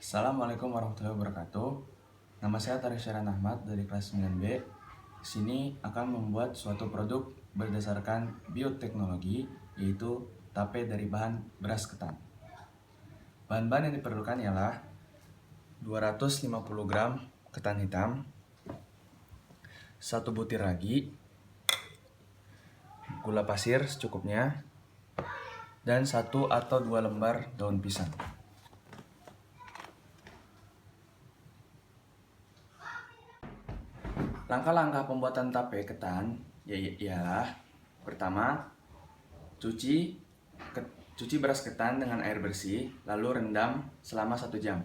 Assalamualaikum warahmatullahi wabarakatuh. Nama saya Tarif Syahran Ahmad dari kelas 9B. Di sini akan membuat suatu produk berdasarkan bioteknologi, yaitu tape dari bahan beras ketan. Bahan-bahan yang diperlukan ialah 250 gram ketan hitam, 1 butir ragi, gula pasir secukupnya, dan 1 atau 2 lembar daun pisang. Langkah-langkah pembuatan tape ketan ialah: pertama, cuci beras ketan dengan air bersih, lalu rendam selama 1 jam.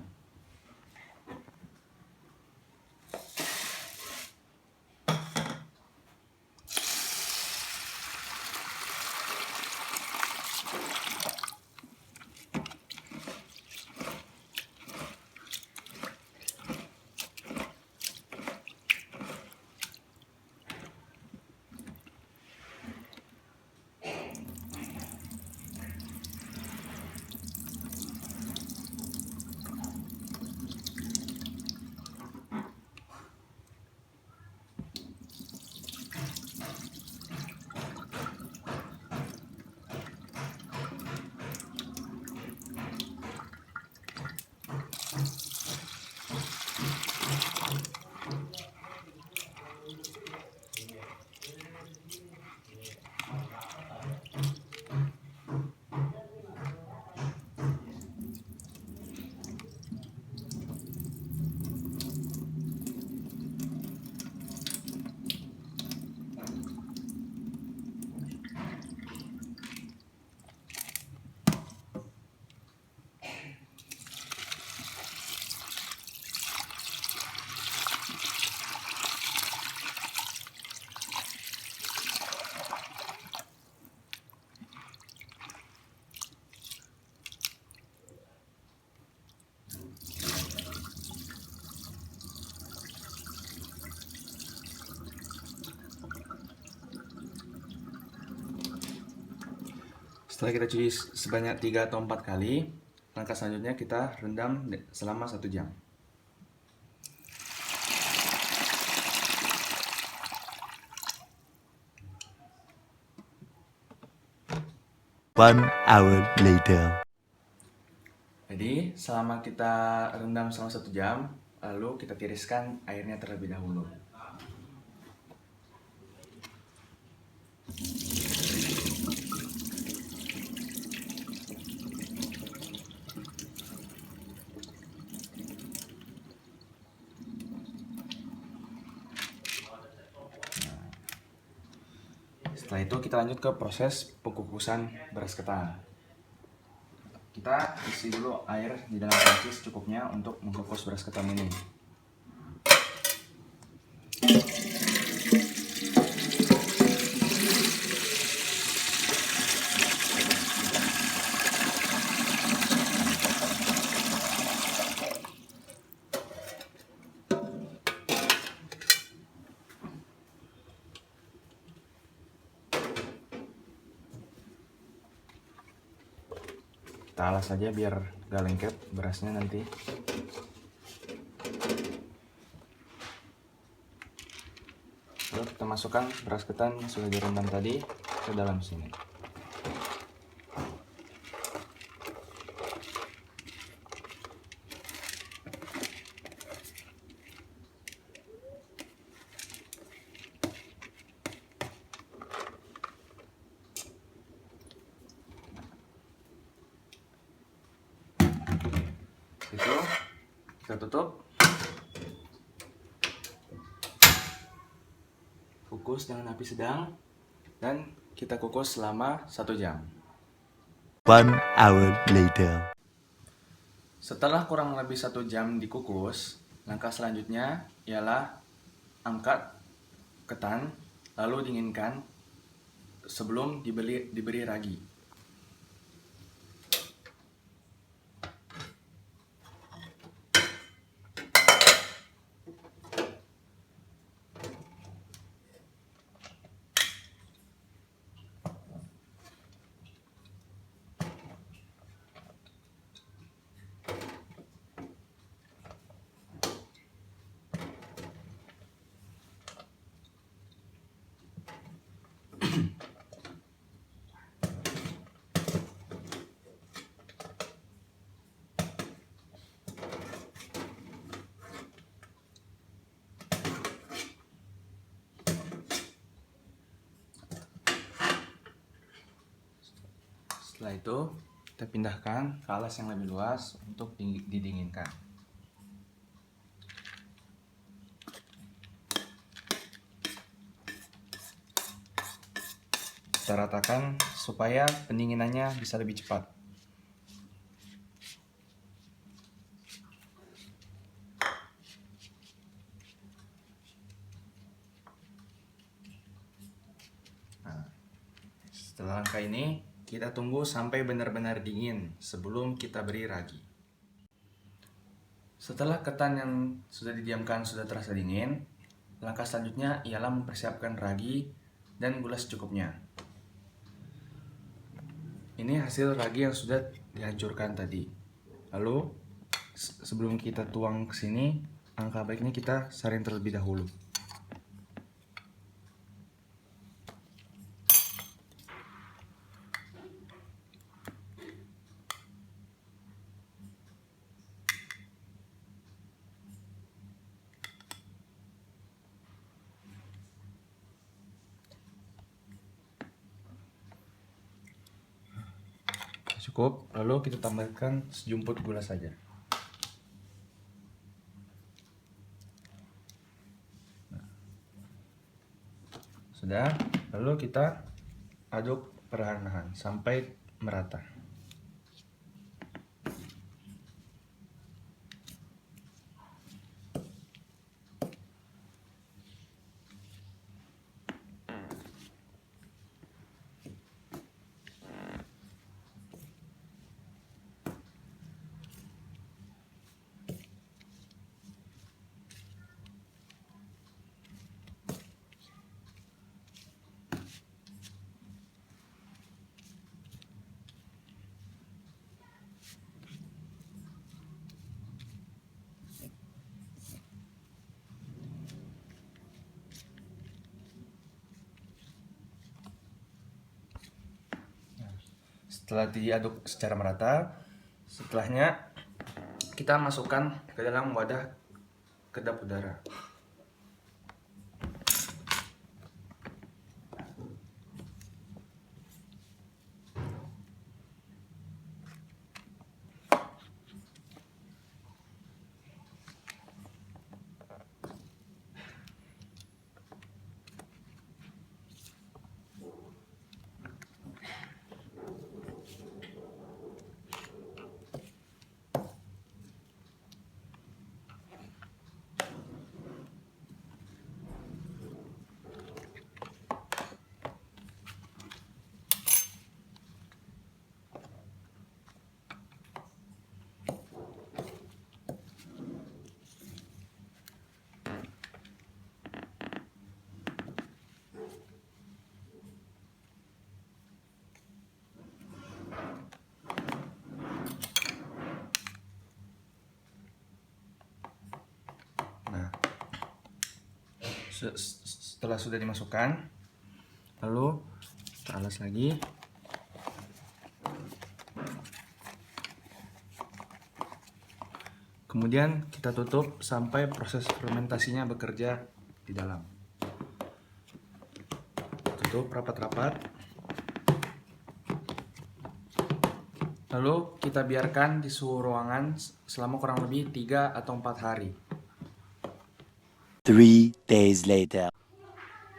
Setelah kita cuci sebanyak 3 atau 4 kali, langkah selanjutnya kita rendam selama 1 jam. One hour later. Jadi selama kita rendam selama 1 jam, lalu kita tiriskan airnya terlebih dahulu. Setelah itu kita lanjut ke proses pengukusan beras ketan. Kita isi dulu air di dalam panci secukupnya untuk mengukus beras ketan ini. Kita alas saja biar gak lengket berasnya nanti. Lalu kita masukkan beras ketan yang sudah direndam tadi ke dalam sini. Itu kita tutup, kukus dengan api sedang, dan kita kukus selama 1 jam. One hour later. Setelah kurang lebih 1 jam dikukus, langkah selanjutnya ialah angkat ketan lalu dinginkan sebelum diberi ragi. Setelah itu kita pindahkan ke alas yang lebih luas untuk didinginkan. Kita ratakan supaya pendinginannya bisa lebih cepat. Nah, setelah langkah ini kita tunggu sampai benar-benar dingin sebelum kita beri ragi. Setelah ketan yang sudah didiamkan sudah terasa dingin, langkah selanjutnya ialah mempersiapkan ragi dan gula secukupnya. Ini hasil ragi yang sudah dihancurkan tadi. Lalu sebelum kita tuang ke sini, angka baiknya kita saring terlebih dahulu. Cukup, lalu kita tambahkan sejumput gula saja. Sudah, lalu kita aduk perlahan-lahan sampai merata. Setelah diaduk secara merata, setelahnya kita masukkan ke dalam wadah kedap udara. Nah, setelah sudah dimasukkan, lalu kita alas lagi. Kemudian kita tutup sampai proses fermentasinya bekerja di dalam. Tutup rapat-rapat. Lalu kita biarkan di suhu ruangan selama kurang lebih 3 atau 4 hari. 3 days later.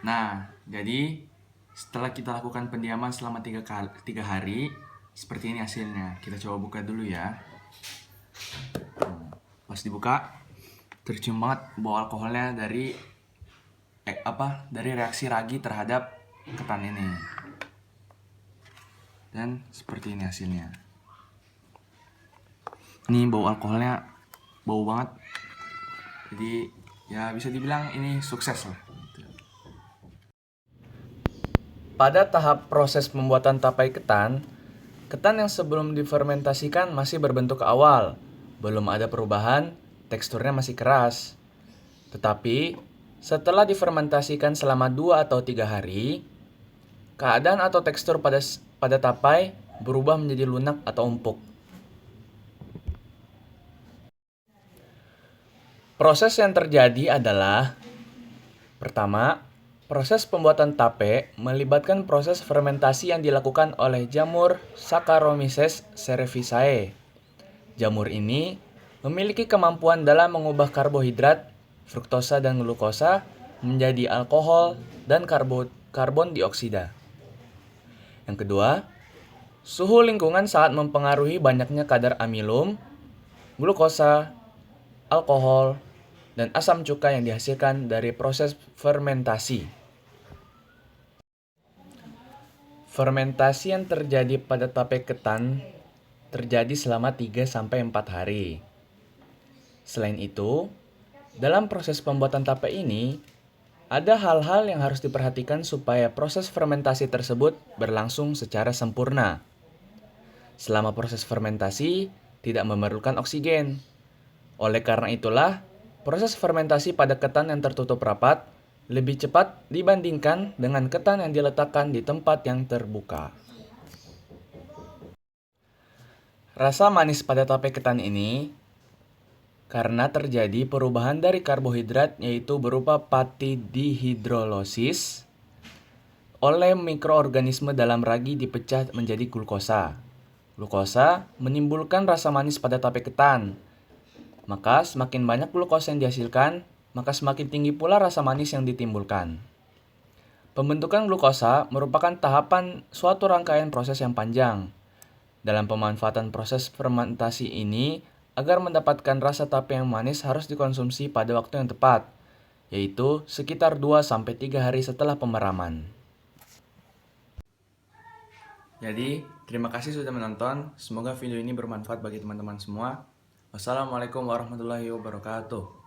Nah, jadi setelah kita lakukan pendiaman selama 3 hari, seperti ini hasilnya. Kita coba buka dulu ya. Pas dibuka, tercium banget bau alkoholnya dari reaksi ragi terhadap ketan ini. Dan seperti ini hasilnya. Ini bau alkoholnya bau banget. Jadi ya bisa dibilang ini sukses lah. Pada tahap proses pembuatan tapai ketan yang sebelum difermentasikan masih berbentuk awal, belum ada perubahan, teksturnya masih keras. Tetapi setelah difermentasikan selama 2 atau 3 hari, keadaan atau tekstur pada tapai berubah menjadi lunak atau empuk. Proses yang terjadi adalah, pertama, Proses pembuatan tape melibatkan proses fermentasi yang dilakukan oleh jamur Saccharomyces cerevisiae. Jamur ini memiliki kemampuan dalam mengubah karbohidrat, fruktosa dan glukosa menjadi alkohol dan karbon dioksida. Yang kedua, suhu lingkungan sangat mempengaruhi banyaknya kadar amilum, glukosa, alkohol, dan asam cuka yang dihasilkan dari proses fermentasi. Fermentasi yang terjadi pada tape ketan terjadi selama 3-4 hari. Selain itu, dalam proses pembuatan tape ini, ada hal-hal yang harus diperhatikan supaya proses fermentasi tersebut berlangsung secara sempurna. Selama proses fermentasi tidak memerlukan oksigen. Oleh karena itulah, proses fermentasi pada ketan yang tertutup rapat lebih cepat dibandingkan dengan ketan yang diletakkan di tempat yang terbuka. Rasa manis pada tape ketan ini karena terjadi perubahan dari karbohidrat yaitu berupa pati dihidrolisis oleh mikroorganisme dalam ragi dipecah menjadi glukosa. Glukosa menimbulkan rasa manis pada tape ketan. Maka semakin banyak glukosa yang dihasilkan, maka semakin tinggi pula rasa manis yang ditimbulkan. Pembentukan glukosa merupakan tahapan suatu rangkaian proses yang panjang. Dalam pemanfaatan proses fermentasi ini, agar mendapatkan rasa tape yang manis harus dikonsumsi pada waktu yang tepat, yaitu sekitar 2-3 hari setelah pemeraman. Jadi, terima kasih sudah menonton. Semoga video ini bermanfaat bagi teman-teman semua. Wassalamualaikum warahmatullahi wabarakatuh.